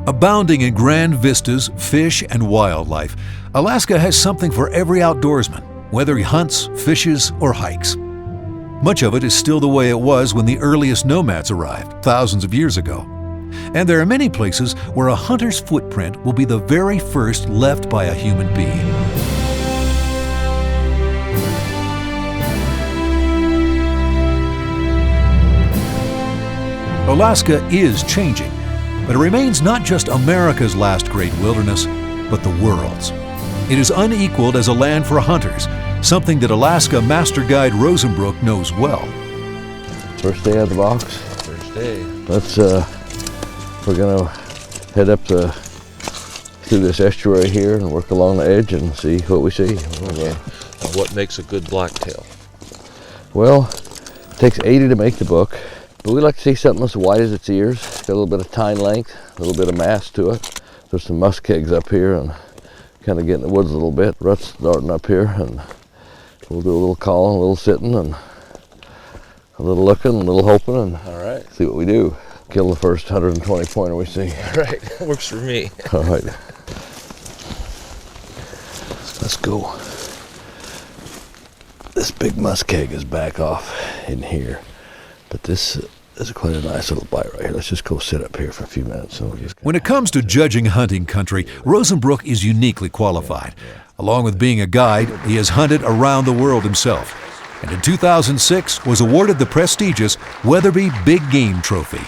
Abounding in grand vistas, fish, and wildlife, Alaska has something for every outdoorsman, whether he hunts, fishes, or hikes. Much of it is still the way it was when the earliest nomads arrived, thousands of years ago. And there are many places where a hunter's footprint will be the very first left by a human being. Alaska is changing, but it remains not just America's last great wilderness, but the world's. It is unequaled as a land for hunters, something that Alaska Master Guide Rosenbruch knows well. First day out of the box. First day. Let's, we're gonna head up through this estuary here and work along the edge and see what we see. Okay. What makes a good blacktail? Well, it takes 80 to make the book, but we like to see something as wide as its ears. It's got a little bit of tine length, a little bit of mass to it. There's some muskegs up here and kind of get in the woods a little bit. Rut's starting up here, and we'll do a little calling, a little sitting, and a little looking, a little hoping, and All right. see what we do. Kill the first 120 pointer we see. All right, that works for me. All right. Let's go. This big muskeg is back off in here, but this is quite a nice little bite right here. Let's just go sit up here for a few minutes. And we'll just When it comes to judging hunting country, Rosenbruch is uniquely qualified. Along with being a guide, he has hunted around the world himself, and in 2006 was awarded the prestigious Weatherby Big Game Trophy.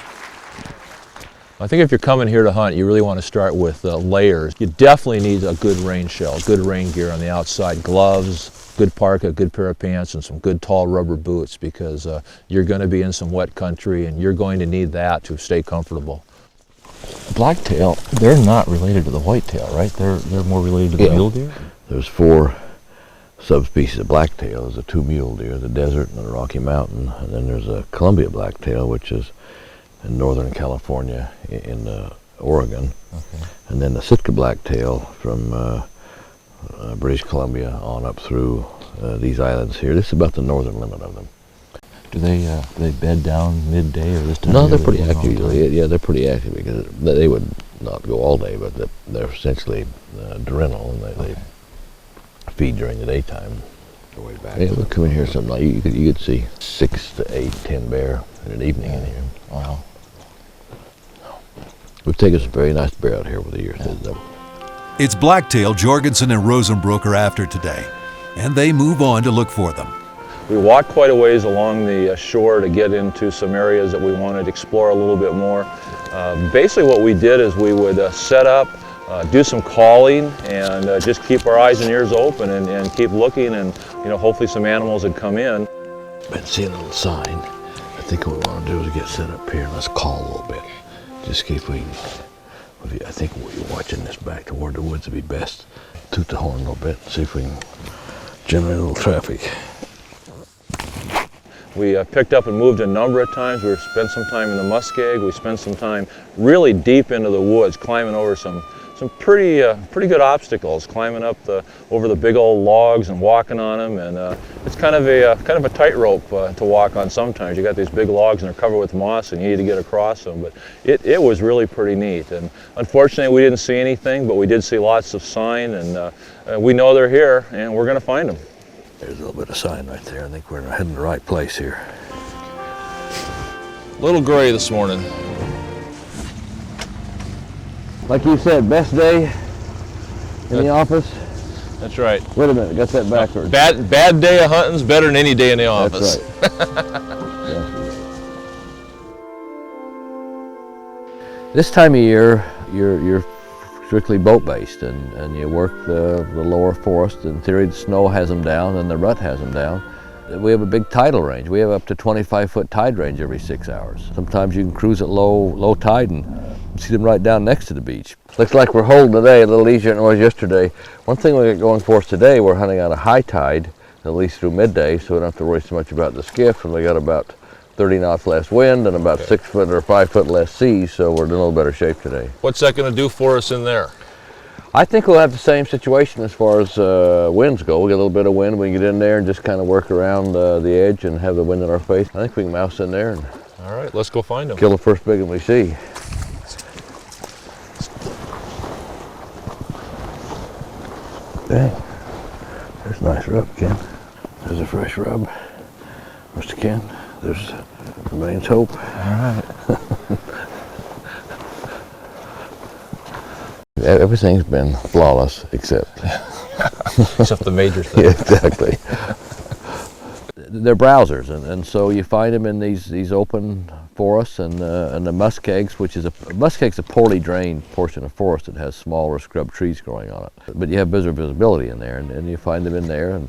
I think if you're coming here to hunt, you really want to start with layers. You definitely need a good rain shell, good rain gear on the outside, gloves, good parka, good pair of pants, and some good tall rubber boots, because you're going to be in some wet country and you're going to need that to stay comfortable. Blacktail, they're not related to the whitetail, right? They're more related to the mule deer? There's 4 subspecies of blacktail. There's a 2 mule deer, the desert and the Rocky Mountain, and then there's a Columbia blacktail, which is in northern California, in Oregon, and then the Sitka blacktail from British Columbia on up through these islands here. This is about the northern limit of them. Do they bed down midday or this time? No, they're pretty active usually. Yeah, they're pretty active because they would not go all day, but they're essentially diurnal, and they feed during the daytame. Yeah, we'll come in here some night. You could see 6 to 8, 10 bear in an evening in here. Wow. We've taken some very nice bear out here over the years. Yeah. It's Blacktail Jorgensen and Rosenbruch are after today, and they move on to look for them. We walked quite a ways along the shore to get into some areas that we wanted to explore a little bit more. Basically what we did is we would set up, do some calling, and just keep our eyes and ears open and keep looking, and hopefully some animals would come in. Been seeing a little sign. I think what we want to do is get set up here and let's call a little bit. Just see if we can. I think we're watching this back toward the woods would be best. Toot the horn a little bit, see if we can generate a little traffic. We picked up and moved a number of times. We spent some time in the muskeg. We spent some time really deep into the woods, climbing over some pretty good obstacles, climbing up over the big old logs and walking on them. And it's kind of a tightrope to walk on sometimes. You got these big logs and they're covered with moss, and you need to get across them. But it was really pretty neat. And unfortunately, we didn't see anything, but we did see lots of sign, and we know they're here, and we're going to find them. There's a little bit of sign right there. I think we're heading the right place here. A little gray this morning. Like you said, best day in the office. That's right. Wait a minute, got that backwards. Bad day of hunting's better than any day in the office. That's right. This time of year, you're strictly boat-based, and you work the lower forest. In theory, the snow has them down, and the rut has them down. We have a big tidal range. We have up to 25-foot tide range every 6 hours. Sometimes you can cruise at low tide and see them right down next to the beach. Looks like we're holding today a little easier than it was yesterday. One thing we got going for us today, we're hunting on a high tide, at least through midday, so we don't have to worry so much about the skiff, and we got about 30 knots less wind and about 6 foot or 5 foot less sea, so we're in a little better shape today. What's that going to do for us in there? I think we'll have the same situation as far as winds go. We get a little bit of wind, we can get in there and just kind of work around the edge and have the wind in our face. I think we can mouse in there and all right, let's go find them. Kill the first big one we see. Let's Okay. There's a nice rub, Ken. There's a fresh rub. Mr. Ken, there's remains hope. All right. Everything's been flawless except Except the major thing. yeah, exactly. They're browsers, and so you find them in these open forests and the muskegs, which is muskeg's a poorly drained portion of forest that has smaller scrub trees growing on it. But you have visibility in there, and you find them in there, and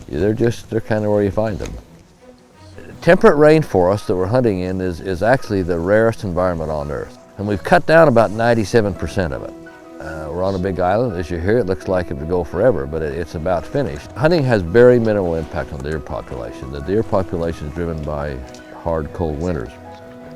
they're kind of where you find them. Temperate rainforest that we're hunting in is actually the rarest environment on Earth, and we've cut down about 97% of it. We're on a big island. As you hear, it looks like it would go forever, but it's about finished. Hunting has very minimal impact on the deer population. The deer population is driven by hard, cold winters.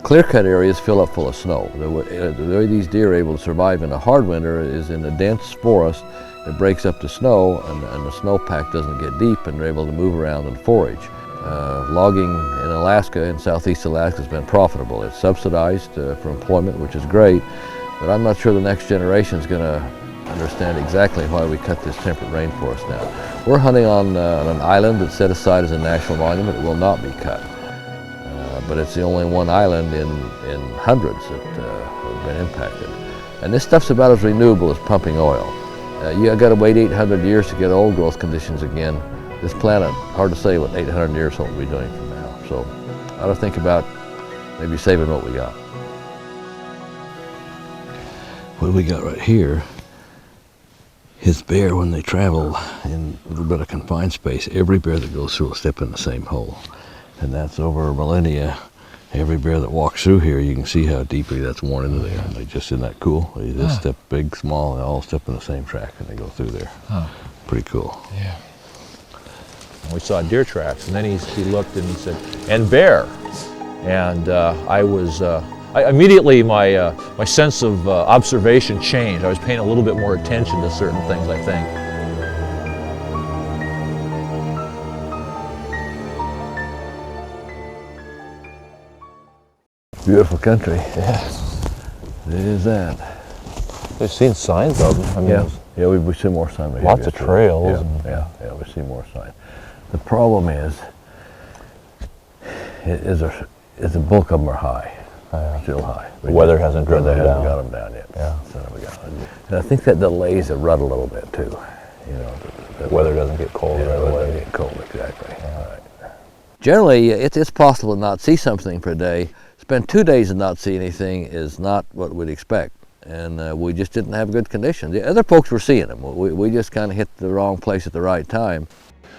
Clear-cut areas fill up full of snow. The way these deer are able to survive in a hard winter is in a dense forest. It breaks up the snow, and the snowpack doesn't get deep, and they're able to move around and forage. Logging in Alaska, in southeast Alaska, has been profitable. It's subsidized for employment, which is great. But I'm not sure the next generation is going to understand exactly why we cut this temperate rainforest now. We're hunting on an island that's set aside as a national monument. It will not be cut. But it's the only one island in hundreds that have been impacted. And this stuff's about as renewable as pumping oil. You got to wait 800 years to get old growth conditions again. This planet, hard to say what 800 years what we'll be doing from now. So I ought to think about maybe saving what we got. What we got right here is bear when they travel in a little bit of confined space. Every bear that goes through will step in the same hole. And that's over millennia. Every bear that walks through here, you can see how deeply that's worn into there. And isn't that cool? They just step big, small, and they all step in the same track and they go through there. Huh. Pretty cool. Yeah. We saw deer tracks, and then he looked and he said, "And bear." And immediately my sense of observation changed. I was paying a little bit more attention to certain things, I think. Beautiful country. Yeah. It is that. We've seen signs of them. I mean, yeah, we see more signs. Lots of trails. Yeah, we see more signs. The problem is the bulk of them are high. Still high. The weather hasn't driven them down. They haven't got them down yet. Yeah. And I think that delays the rut a little bit too. You know, the weather doesn't get cold right away. Doesn't get cold, exactly. Right. Generally, it's possible to not see something per day. Spend 2 days and not see anything is not what we'd expect. And we just didn't have good conditions. The other folks were seeing them. We just kind of hit the wrong place at the right time.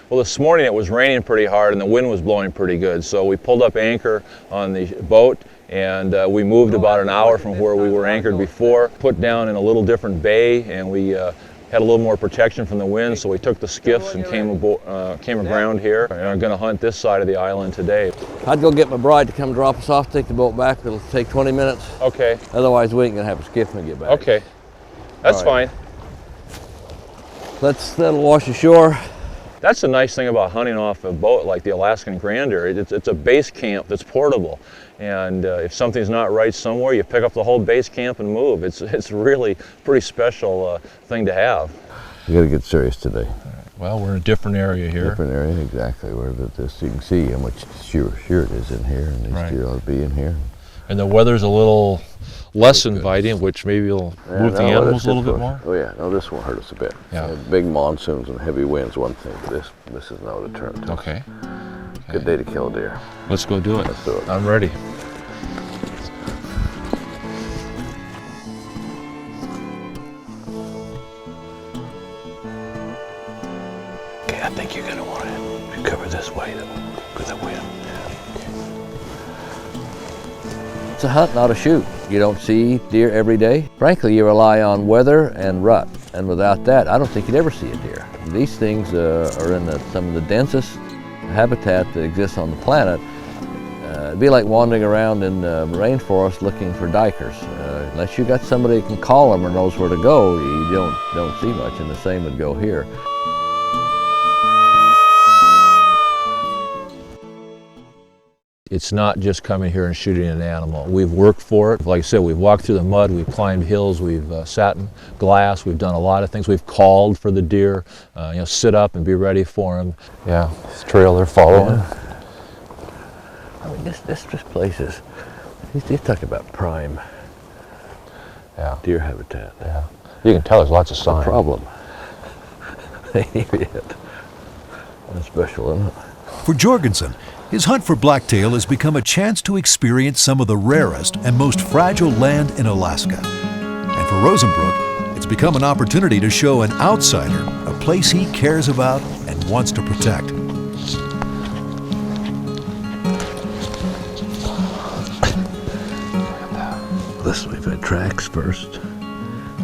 Well, this morning it was raining pretty hard and the wind was blowing pretty good, so we pulled up anchor on the boat and we moved about an hour from where we were anchored before, put down in a little different bay, and we had a little more protection from the wind, so we took the skiffs and came aground here and are going to hunt this side of the island today. I'd go get my bride to come drop us off, take the boat back. It'll take 20 minutes. Okay. Otherwise, we ain't going to have a skiff when we get back. Okay. That's fine. That'll wash ashore. That's the nice thing about hunting off a boat like the Alaskan Grandeur. It's a base camp that's portable, and if something's not right somewhere, you pick up the whole base camp and move. It's really pretty special thing to have. We got to get serious today. Well, we're in a different area here. Different area, exactly. Where this you can see how much sheer it is in here, and these deer ought to be in here. And the weather's a little less inviting, which maybe will move the animals a little bit more. Oh yeah, no, this won't hurt us a bit. Yeah. Big monsoons and heavy winds, one thing, but this is no deterrent. Okay. Good day to kill a deer. Let's go do it. Let's do it. I'm ready. Okay, I think you're gonna want to cover this way with the wind. It's a hunt, not a shoot. You don't see deer every day. Frankly, you rely on weather and rut, and without that, I don't think you'd ever see a deer. These things are in some of the densest habitat that exists on the planet. It'd be like wandering around in the rainforest looking for dikers. Unless you got somebody that can call them or knows where to go, you don't see much, and the same would go here. It's not just coming here and shooting an animal. We've worked for it. Like I said, we've walked through the mud, we've climbed hills, we've sat in glass, we've done a lot of things. We've called for the deer, sit up and be ready for them. Yeah, this trail they're following. Yeah. I mean, this place is, he's talking about prime deer habitat. Yeah. You can tell there's lots of sign. The problem. Ain't even yet. That's special, isn't it? For Jorgensen, his hunt for blacktail has become a chance to experience some of the rarest and most fragile land in Alaska. And for Rosenbruch, it's become an opportunity to show an outsider a place he cares about and wants to protect. Listen, we've had tracks first.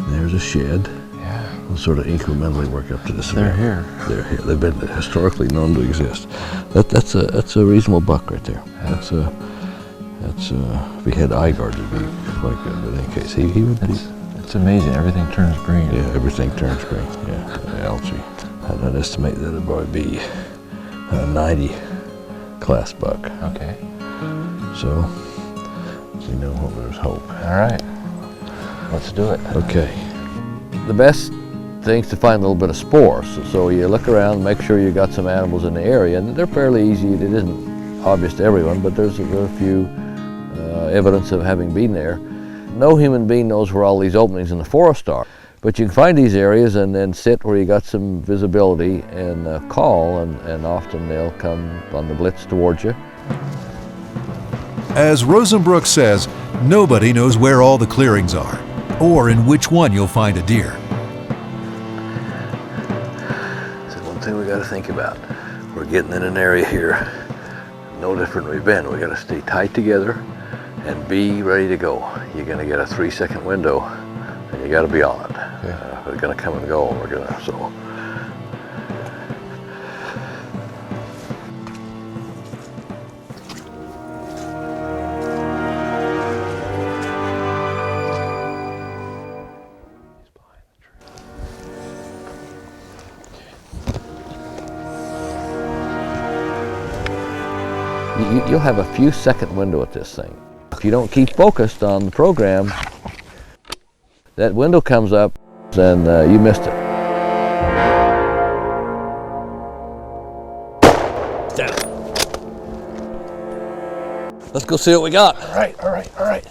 There's a shed. Yeah. We'll sort of incrementally work up to this. They're here. They're here. They've been historically known to exist. That's a reasonable buck right there. That's if he had eye guards, it'd be quite good. But in any case, he would be. It's amazing. Everything turns green. Yeah, everything turns green. Yeah, the algae. I'd estimate that it'd probably be a 90 class buck. Okay. So we know there's hope. All right. Let's do it. Okay. The best thing's to find a little bit of spores. So you look around, make sure you got some animals in the area, and they're fairly easy. It isn't obvious to everyone, but there are a few evidence of having been there. No human being knows where all these openings in the forest are, but you can find these areas and then sit where you got some visibility and call, and often they'll come on the blitz towards you. As Rosenbruch says, nobody knows where all the clearings are, or in which one you'll find a deer. So one thing we got to think about, we're getting in an area here, no different than we've been. We got to stay tight together and be ready to go. You're going to get a 3-second window, and you got to be on it. Okay. We're going to come and go. We're going to so. You'll have a few second window at this thing. If you don't keep focused on the program, that window comes up and you missed it. Down. Let's go see what we got. All right, all right, all right.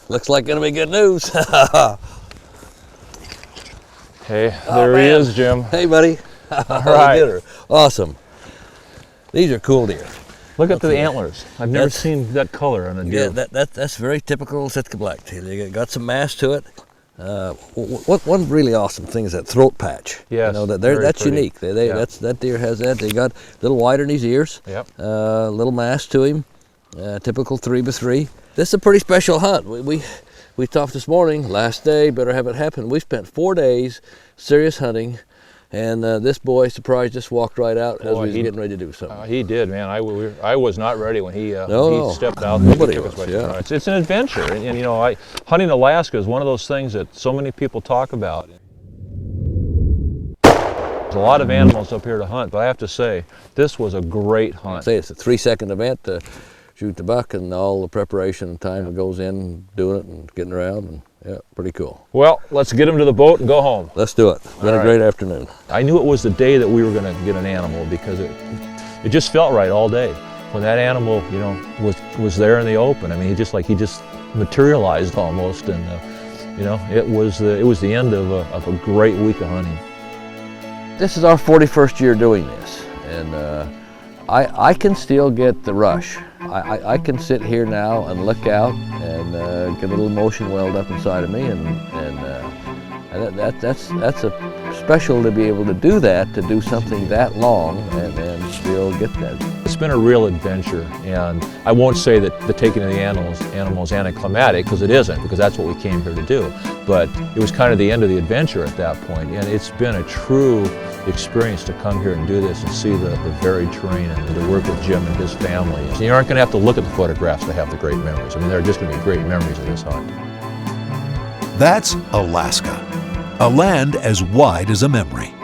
Looks like gonna be good news. Hey, there he is, Jim. Hey, buddy. All right. Awesome. These are cool deer. Look at the antlers. I've never seen that color on a deer. Yeah, that's very typical Sitka blacktail. You got some mass to it. One really awesome thing is that throat patch. Yes, that's pretty. unique. That deer has that. They got a little wider in his ears. Yep. Little mass to him. Typical 3x3. This is a pretty special hunt. We talked this morning. Last day, better have it happen. We spent 4 days serious hunting. And this boy, surprised, just walked right out as we was getting ready to do something. He did, man. I was not ready when he stepped out. Nobody was. Yeah. It's an adventure, and hunting Alaska is one of those things that so many people talk about. There's a lot of animals up here to hunt, but I have to say, this was a great hunt. It's a 3-second event to shoot the buck, and all the preparation and time that goes in doing it and getting around, and yeah, pretty cool. Well, let's get him to the boat and go home. Let's do it. It's been a great afternoon. I knew it was the day that we were going to get an animal because it just felt right all day. When that animal, was there in the open. I mean, he just materialized almost, and it was the end of a great week of hunting. This is our 41st year doing this, and I can still get the rush. I can sit here now and look out and get a little emotion welled up inside of me, and that's a special to be able to do that, to do something that long and still get that. It's been a real adventure, and I won't say that the taking of the animals anticlimactic, because it isn't, because that's what we came here to do. But it was kind of the end of the adventure at that point, and it's been a true experience to come here and do this and see the varied terrain and to work with Jim and his family. You aren't going to have to look at the photographs to have the great memories. I mean, there are just going to be great memories of this hunt. That's Alaska, a land as wide as a memory.